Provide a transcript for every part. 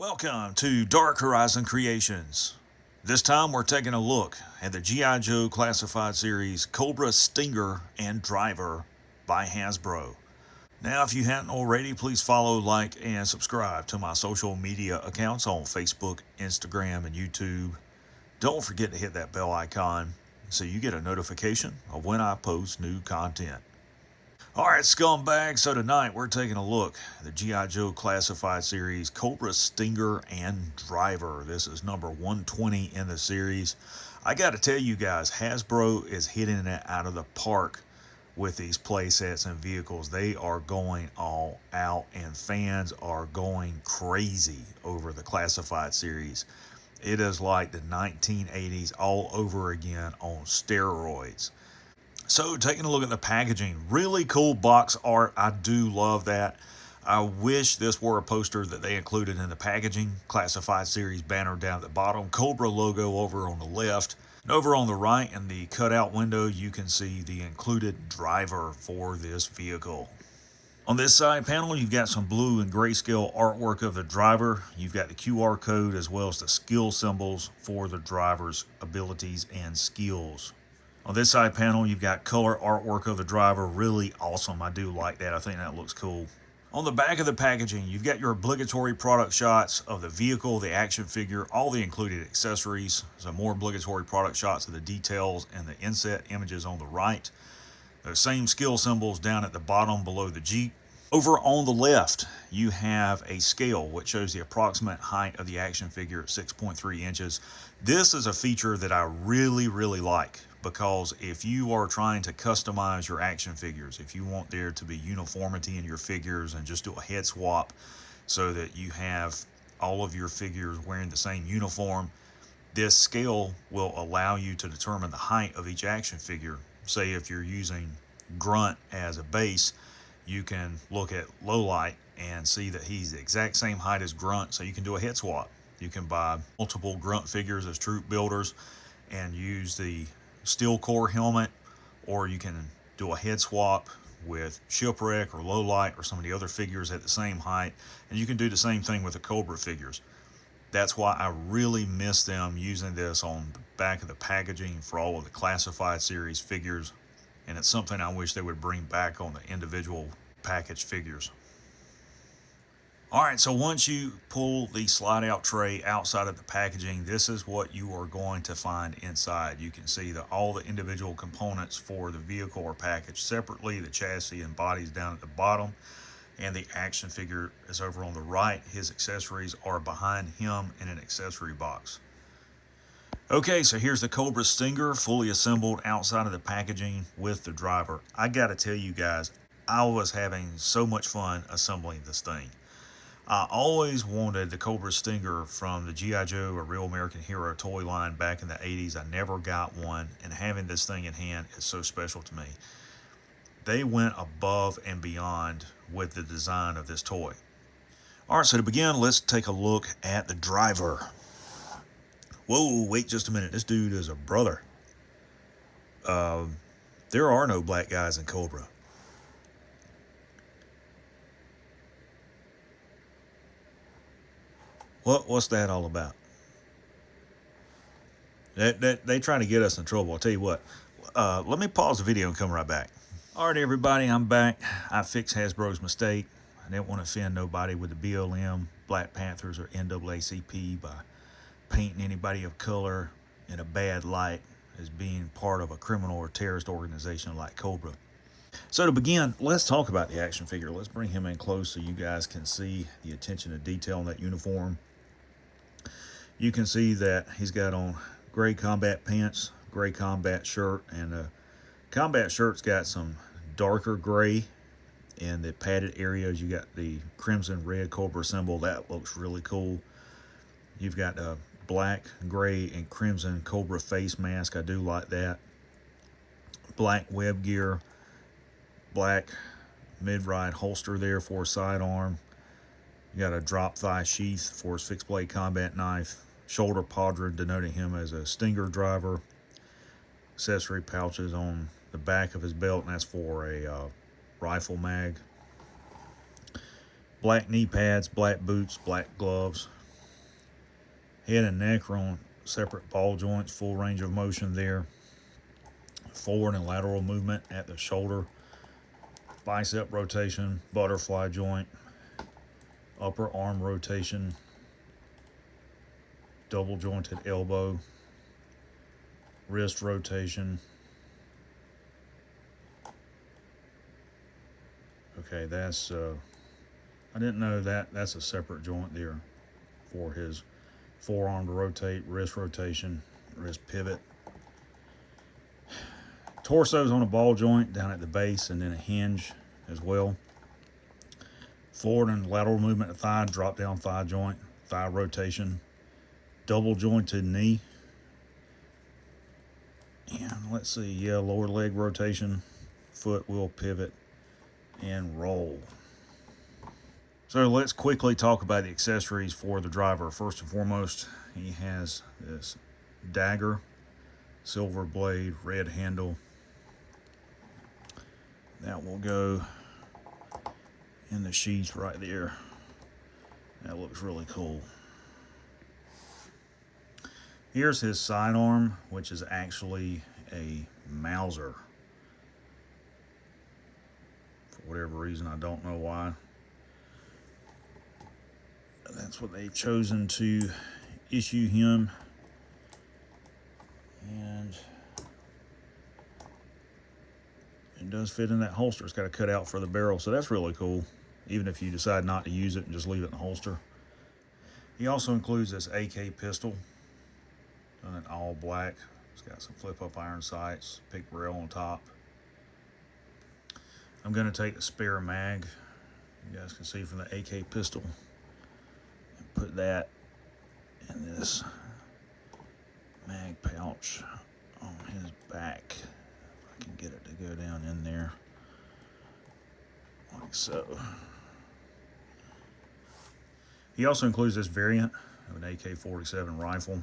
Welcome to Dark Horizon Creations. This time we're taking a look at the G.I. Joe Classified Series Cobra, Stinger, and Driver by Hasbro. Now, if you hadn't already, please follow, like, and subscribe to my social media accounts on Facebook, Instagram, and YouTube. Don't forget to hit that bell icon so you get a notification of when I post new content. Alright, scumbags, so tonight we're taking a look at the G.I. Joe Classified Series Cobra, Stinger, and Driver. This is number 120 in the series. I gotta tell you guys, Hasbro is hitting it out of the park with these play sets and vehicles. They are going all out, and fans are going crazy over the Classified Series. It is like the 1980s all over again on steroids. So, taking a look at the packaging, really cool box art. I do love that. I wish this were a poster that they included in the packaging. Classified Series banner down at the bottom, Cobra logo over on the left. And over on the right in the cutout window, you can see the included driver for this vehicle. On this side panel, you've got some blue and grayscale artwork of the driver. You've got the QR code as well as the skill symbols for the driver's abilities and skills. On this side panel, you've got color artwork of the driver. Really awesome. I do like that. I think that looks cool. On the back of the packaging, you've got your obligatory product shots of the vehicle, the action figure, all the included accessories. So more obligatory product shots of the details and the inset images on the right. Those same skill symbols down at the bottom below the Jeep. Over on the left, you have a scale which shows the approximate height of the action figure at 6.3 inches. This is a feature that I really like, because if you are trying to customize your action figures, if you want there to be uniformity in your figures and just do a head swap so that you have all of your figures wearing the same uniform, this scale will allow you to determine the height of each action figure. Say if you're using Grunt as a base, you can look at low light and see that he's the exact same height as Grunt, so you can do a head swap. You can buy multiple Grunt figures as troop builders and use the steel core helmet, or you can do a head swap with Shipwreck or Low Light or some of the other figures at the same height, and you can do the same thing with the Cobra figures. That's why I really miss them using this on the back of the packaging for all of the Classified Series figures, and it's something I wish they would bring back on the individual package figures. Alright, so once you pull the slide out tray outside of the packaging, this is what you are going to find inside. You can see that all the individual components for the vehicle are packaged separately. The chassis and bodies down at the bottom, and the action figure is over on the right. His accessories are behind him in an accessory box. Okay, so here's the Cobra Stinger fully assembled outside of the packaging with the driver. I gotta tell you guys, I was having so much fun assembling this thing. I always wanted the Cobra Stinger from the G.I. Joe or Real American Hero toy line back in the 80s. I never got one, and having this thing in hand is so special to me. They went above and beyond with the design of this toy. Alright, so to begin, let's take a look at the driver. Whoa, wait just a minute. This dude is a brother. There are no black guys in Cobra. What's that all about? They trying to get us in trouble. I'll tell you what. Let me pause the video and come right back. All right, everybody, I'm back. I fixed Hasbro's mistake. I didn't want to offend nobody with the BLM, Black Panthers, or NAACP by painting anybody of color in a bad light as being part of a criminal or terrorist organization like Cobra. So to begin, let's talk about the action figure. Let's bring him in close so you guys can see the attention to detail in that uniform. You can see that he's got on gray combat pants, gray combat shirt, and the combat shirt's got some darker gray in the padded areas. You got the crimson red Cobra symbol. That looks really cool. You've got a black, gray, and crimson Cobra face mask. I do like that. Black web gear, black mid-ride holster there for a sidearm. You got a drop thigh sheath for his fixed blade combat knife. Shoulder podred denoting him as a Stinger driver. Accessory pouches on the back of his belt, and that's for a rifle mag. Black knee pads, black boots, black gloves. Head and neck are on separate ball joints, full range of motion there. Forward and lateral movement at the shoulder, bicep rotation, butterfly joint, upper arm rotation, double jointed elbow, wrist rotation. Okay, that's I didn't know that's a separate joint there for his forearm to rotate, wrist rotation, wrist pivot. Torso's on a ball joint down at the base, and then a hinge as well. Forward and lateral movement of thigh, drop down thigh joint, thigh rotation, double jointed knee. And let's see, yeah, lower leg rotation, foot will pivot and roll. So let's quickly talk about the accessories for the driver. First and foremost, he has this dagger, silver blade, red handle. That will go in the sheath right there. That looks really cool. Here's his sidearm, which is actually a Mauser. For whatever reason, I don't know why. That's what they've chosen to issue him. And it does fit in that holster. It's got a cutout for the barrel, so that's really cool, even if you decide not to use it and just leave it in the holster. He also includes this AK pistol, done in all black. It's got some flip-up iron sights, pick rail on top. I'm going to take the spare mag, you guys can see from the AK pistol, and put that in this mag pouch on his back. I can get it to go down in there like so. He also includes this variant of an AK-47 rifle.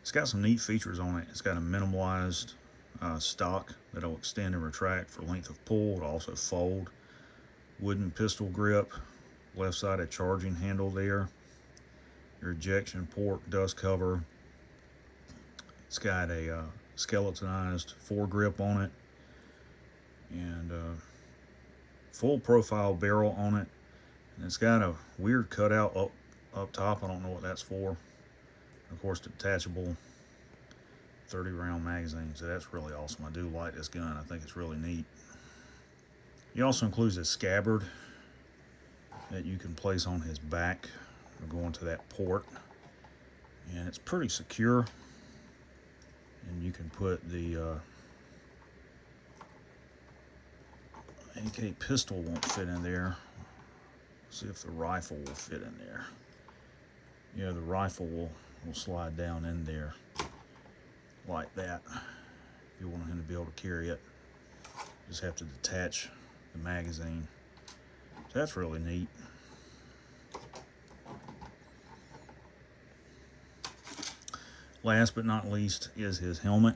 It's got some neat features on it. It's got a minimalized stock that'll extend and retract for length of pull. It'll also fold. Wooden pistol grip, left-sided charging handle there. Your ejection port, dust cover. It's got a skeletonized foregrip on it, and full profile barrel on it. And it's got a weird cutout up top. I don't know what that's for. Of course, detachable 30 round magazine, so that's really awesome. I do like this gun. I think it's really neat. He also includes a scabbard that you can place on his back or go into that port, and it's pretty secure. And you can put the AK pistol won't fit in there. See if the rifle will fit in there. Yeah, the rifle will slide down in there like that. If you want him to be able to carry it, just have to detach the magazine. So that's really neat. Last but not least is his helmet,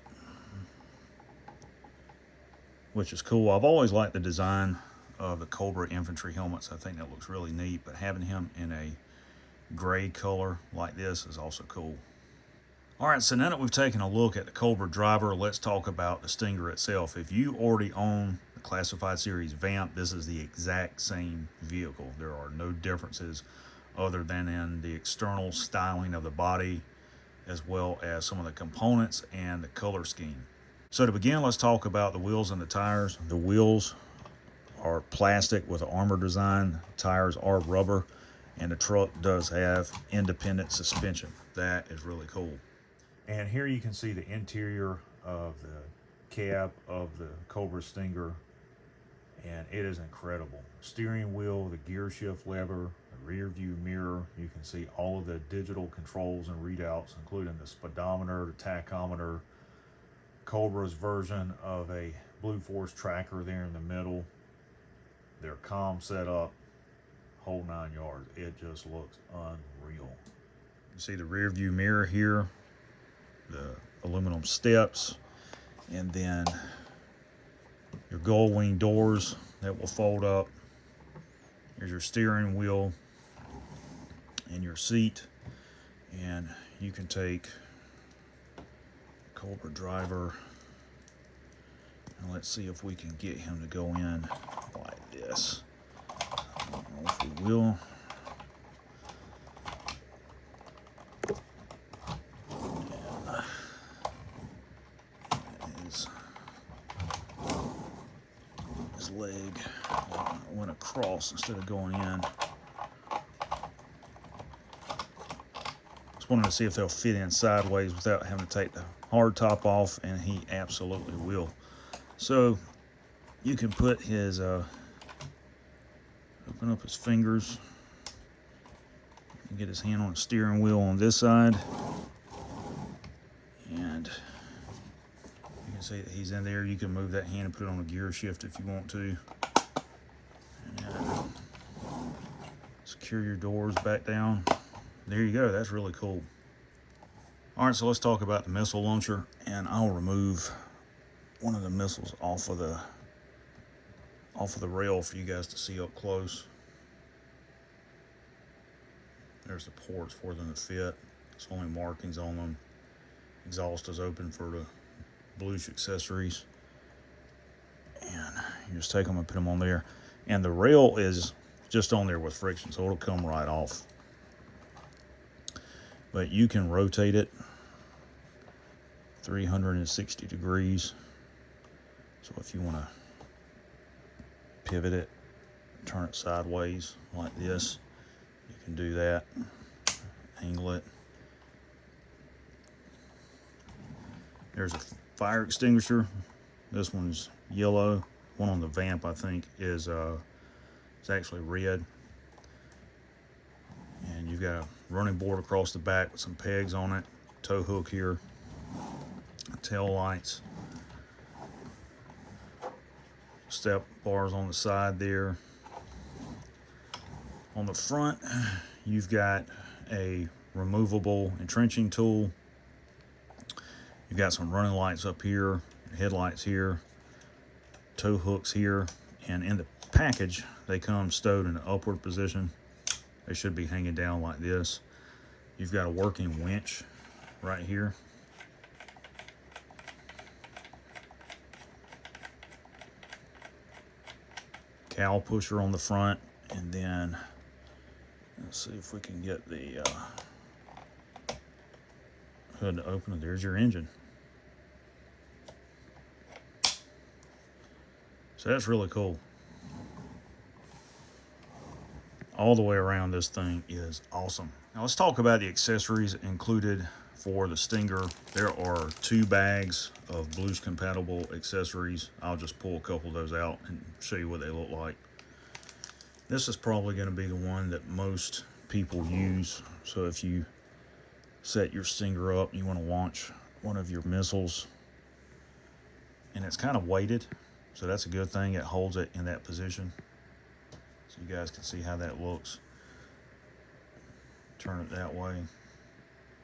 which is cool. I've always liked the design of the Cobra infantry helmets. I think that looks really neat, but having him in a gray color like this is also cool. All right, so now that we've taken a look at the Cobra driver, let's talk about the Stinger itself. If you already own the Classified Series Vamp, this is the exact same vehicle. There are no differences other than in the external styling of the body, as well as some of the components and the color scheme. So to begin, let's talk about the wheels and the tires. The wheels are plastic with an armor design. Tires are rubber, and the truck does have independent suspension. That is really cool. And here you can see the interior of the cab of the Cobra Stinger, and it is incredible. Steering wheel, the gear shift lever, the rear view mirror. You can see all of the digital controls and readouts, including the speedometer, the tachometer, Cobra's version of a Blue Force tracker there in the middle, their comm setup, whole 9 yards. It just looks unreal. You see the rear view mirror here, the aluminum steps, and then your gull wing doors that will fold up. Here's your steering wheel and your seat. And you can take Cobra driver, and let's see if we can get him to go in like this. I don't know if we will. His leg went across instead of going in. Just wanted to see if they'll fit in sideways without having to take the hard top off, and he absolutely will. So you can put his open up his fingers. You can get his hand on the steering wheel on this side, and you can see that he's in there. You can move that hand and put it on a gear shift if you want to. And secure your doors back down. There you go. That's really cool. All right, so let's talk about the missile launcher, and I'll remove one of the missiles off of the rail for you guys to see up close. There's the ports for them to fit. It's only markings on them. Exhaust is open for the bluish accessories. And you just take them and put them on there. And the rail is just on there with friction, so it'll come right off. But you can rotate it 360 degrees. So if you want to pivot it, turn it sideways like this, you can do that. Angle it. There's a fire extinguisher. This one's yellow. One on the vamp, I think, is it's actually red. And you've got a running board across the back with some pegs on it, tow hook here, tail lights, step bars on the side there. On the front, you've got a removable entrenching tool. You've got some running lights up here, headlights here, tow hooks here, and in the package, they come stowed in an upward position. They should be hanging down like this. You've got a working winch right here. Cowl pusher on the front, and then let's see if we can get the hood to open. There's your engine. So that's really cool. All the way around, this thing is awesome. Now let's talk about the accessories included for the Stinger. There are 2 bags of bluish compatible accessories. I'll just pull a couple of those out and show you what they look like. This is probably going to be the one that most people use. So if you set your Stinger up and you want to launch one of your missiles, and it's kind of weighted, so that's a good thing. It holds it in that position. So you guys can see how that looks. Turn it that way.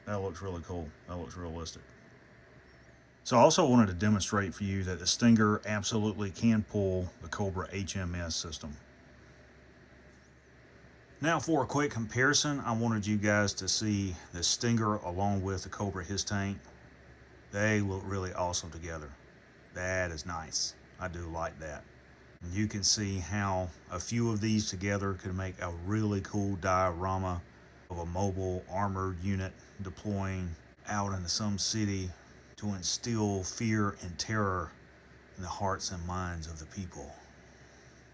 That looks really cool. That looks realistic. So I also wanted to demonstrate for you that the Stinger absolutely can pull the Cobra HMS system. Now for a quick comparison, I wanted you guys to see the Stinger along with the Cobra HISS tank. They look really awesome together. That is nice. I do like that. You can see how a few of these together could make a really cool diorama of a mobile armored unit deploying out into some city to instill fear and terror in the hearts and minds of the people.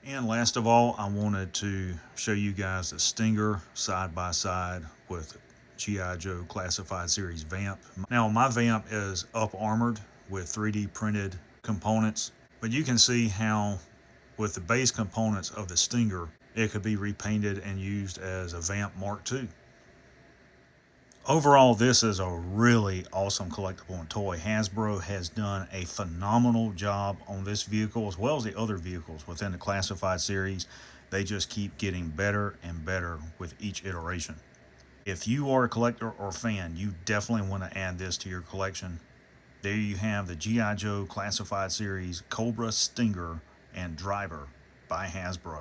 And last of all, I wanted to show you guys the Stinger side by side with G.I. Joe Classified Series Vamp. Now my Vamp is up armored with 3D printed components, but you can see how with the base components of the Stinger, it could be repainted and used as a Vamp Mark II. Overall, this is a really awesome collectible and toy. Hasbro has done a phenomenal job on this vehicle as well as the other vehicles within the Classified series. They just keep getting better and better with each iteration. If you are a collector or fan, you definitely want to add this to your collection. There you have the G.I. Joe Classified Series Cobra Stinger and Driver by Hasbro.